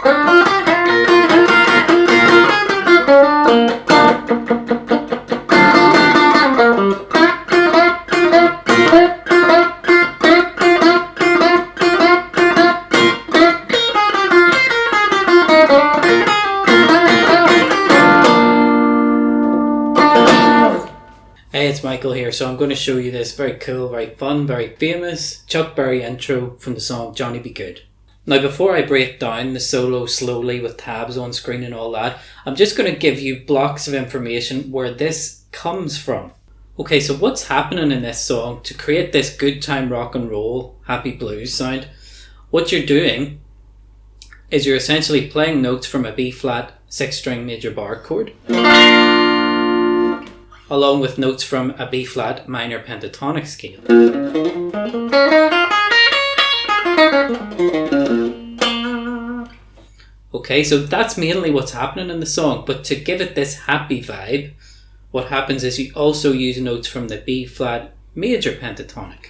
Hey, it's Michael here. So I'm going to show you this very cool, very fun, very famous Chuck Berry intro from the song Johnny Be Good. Now, before I break down the solo slowly with tabs on screen and all that, I'm just going to give you blocks of information where this comes from. Okay, so what's happening in this song to create this good time rock and roll, happy blues sound? What you're doing is you're essentially playing notes from a B flat 6-string major bar chord, along with notes from a B flat minor pentatonic scale. Okay, so that's mainly what's happening in the song, but to give it this happy vibe, what happens is you also use notes from the B flat major pentatonic.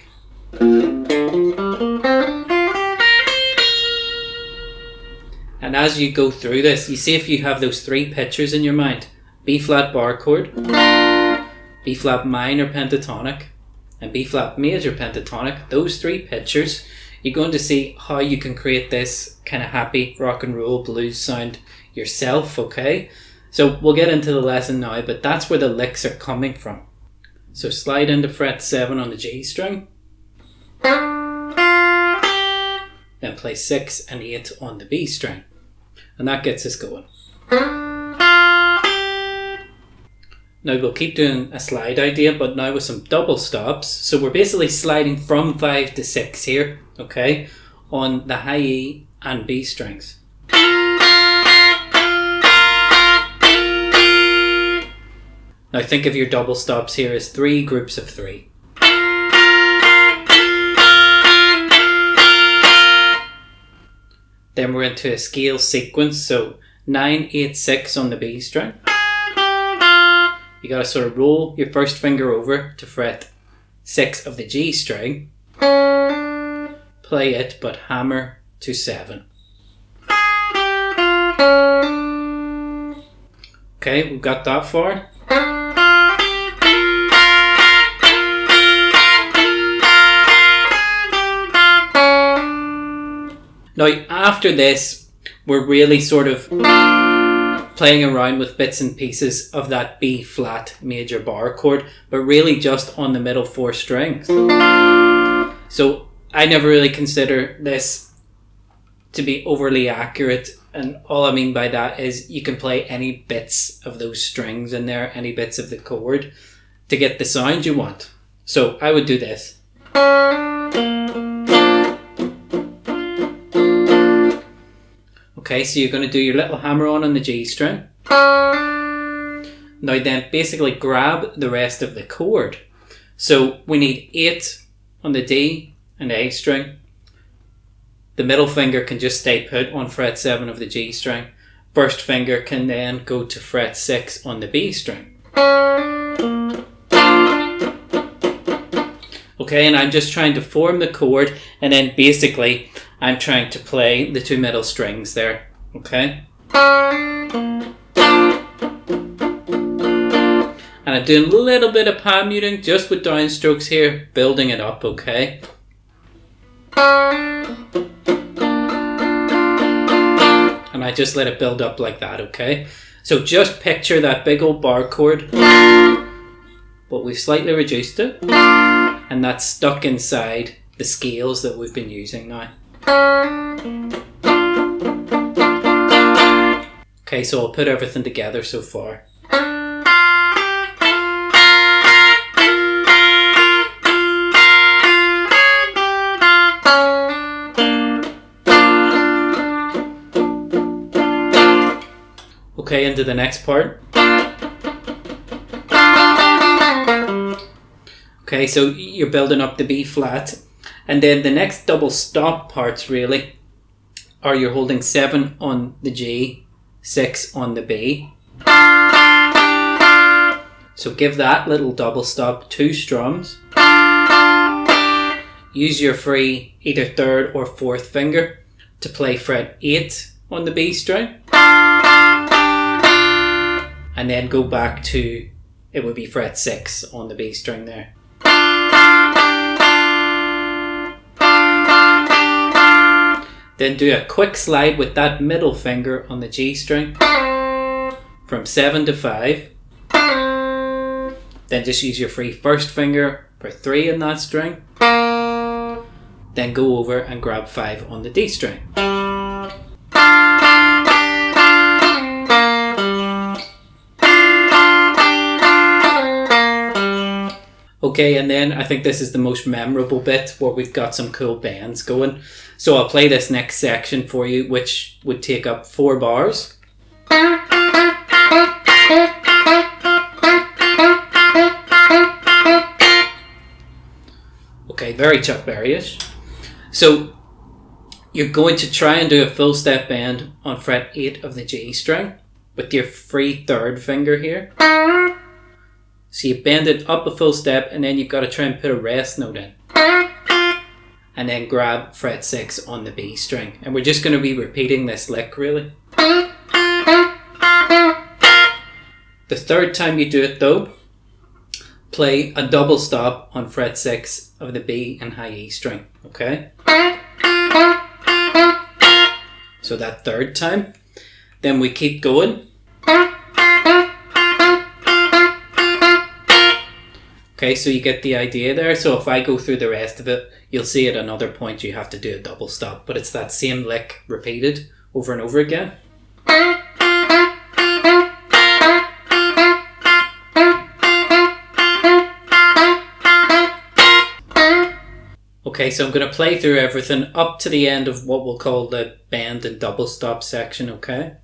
And as you go through this, you see if you have those three pictures in your mind: B flat bar chord, B flat minor pentatonic, and B flat major pentatonic. Those three pictures, you're going to see how you can create this kind of happy rock and roll blues sound yourself, okay? So we'll get into the lesson now, but that's where the licks are coming from. So slide into fret 7 on the G string, then play 6 and 8 on the B string, and that gets us going. Now we'll keep doing a slide idea, but now with some double stops. So we're basically sliding from 5 to 6 here, okay, on the high E and B strings. Now think of your double stops here as 3 groups of 3. Then we're into a scale sequence, so 9, 8, 6 on the B string. You got to sort of roll your first finger over to fret 6 of the G string, play it but hammer to 7. Okay, we've got that far. Now after this, we're really sort of playing around with bits and pieces of that B flat major bar chord, but really just on the middle 4 strings. So I never really consider this to be overly accurate, and all I mean by that is you can play any bits of those strings in there, any bits of the chord, to get the sound you want. So I would do this. Okay, so you're going to do your little hammer on the G string. Now then basically grab the rest of the chord. So we need 8 on the D and A string. The middle finger can just stay put on fret 7 of the G string. First finger can then go to fret 6 on the B string. Okay, and I'm just trying to form the chord, and then basically I'm trying to play the 2 middle strings there, okay? And I'm doing a little bit of palm muting just with downstrokes here, building it up, okay? And I just let it build up like that, okay? So just picture that big old bar chord, but we've slightly reduced it, and that's stuck inside the scales that we've been using now. Okay, so I'll put everything together so far. Okay, into the next part. Okay, so you're building up the B flat, and then the next double stop parts really are you're holding 7 on the G, 6 on the B. So give that little double stop 2 strums. Use your free either 3rd or 4th finger to play fret 8 on the B string. And then go back to, it would be fret 6 on the B string there. Then do a quick slide with that middle finger on the G string from 7 to 5. Then just use your free first finger for 3 in that string. Then go over and grab 5 on the D string. Okay, and then I think this is the most memorable bit where we've got some cool bends going. So I'll play this next section for you, which would take up 4 bars. Okay, very Chuck Berry-ish. So you're going to try and do a full step bend on fret 8 of the G string with your free third finger here. So you bend it up a full step and then you've got to try and put a rest note in. And then grab fret 6 on the B string. And we're just going to be repeating this lick really. The third time you do it though, play a double stop on fret 6 of the B and high E string. Okay? So that third time. Then we keep going. Okay, so you get the idea there. So if I go through the rest of it, you'll see at another point you have to do a double stop. But it's that same lick repeated over and over again. Okay, so I'm going to play through everything up to the end of what we'll call the bend and double stop section, okay?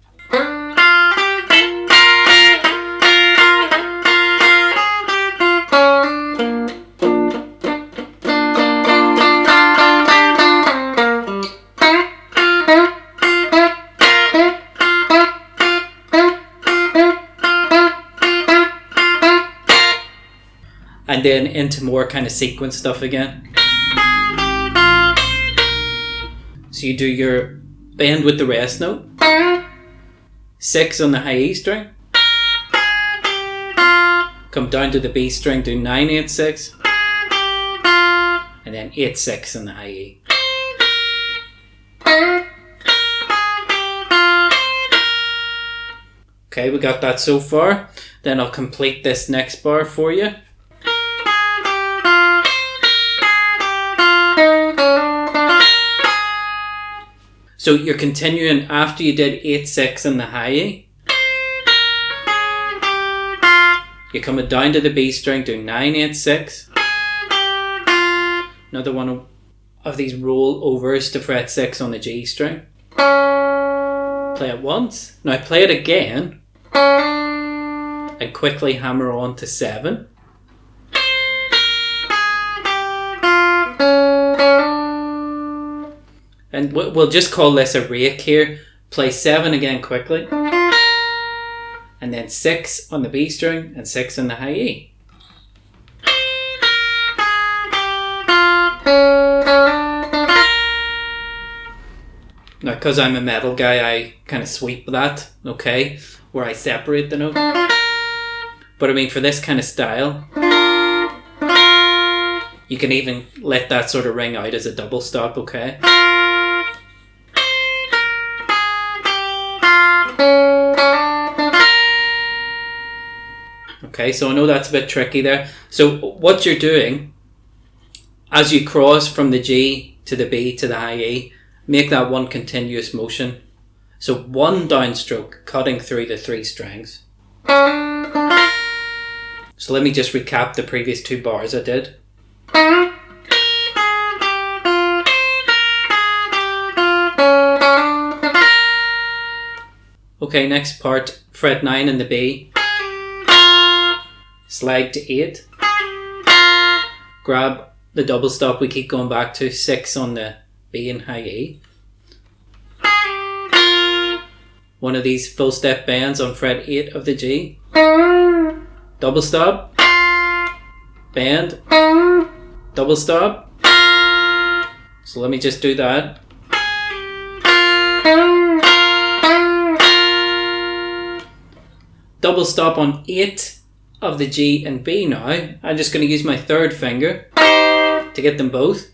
And then into more kind of sequence stuff again. So you do your bend with the rest note, 6 on the high E string, come down to the B string, do 9, 8, 6, and then 8, 6 on the high E. Okay, we got that so far. Then I'll complete this next bar for you. So you're continuing after you did 8, 6 in the high E. You're coming down to the B string, doing 9, 8, 6. Another one of these roll overs to fret 6 on the G string. Play it once. Now play it again. And quickly hammer on to 7. And we'll just call this a rake here. Play 7 again quickly. And then 6 on the B string and 6 on the high E. Now, because I'm a metal guy, I kind of sweep that, okay? Where I separate the note. But I mean, for this kind of style, you can even let that sort of ring out as a double stop, okay? Okay, so I know that's a bit tricky there. So what you're doing, as you cross from the G to the B to the high E, make that one continuous motion. So one downstroke cutting through the 3 strings. So let me just recap the previous 2 bars I did. Okay, next part, fret 9 in the B. Slide to 8. Grab the double stop we keep going back to, 6 on the B and high E. One of these full step bends on fret 8 of the G. Double stop. Bend. Double stop. So let me just do that. Double stop on 8 of the G and B now. I'm just going to use my third finger to get them both.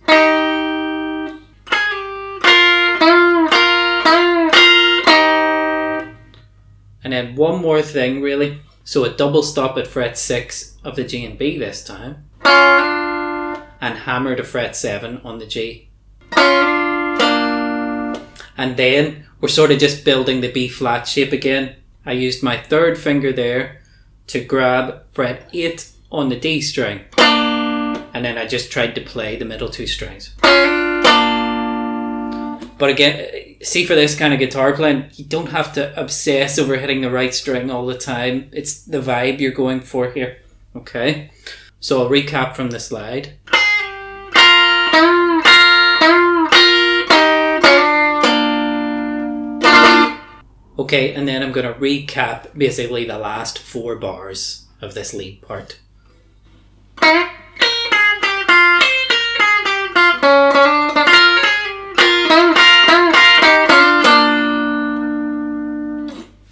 And then one more thing really. So a double stop at fret 6 of the G and B this time. And hammer to fret 7 on the G. And then we're sort of just building the B flat shape again. I used my third finger there to grab fret 8 on the D string. And then I just tried to play the middle 2 strings. But again, see, for this kind of guitar playing, you don't have to obsess over hitting the right string all the time. It's the vibe you're going for here. Okay, so I'll recap from the slide. Okay, and then I'm going to recap basically the last 4 bars of this lead part.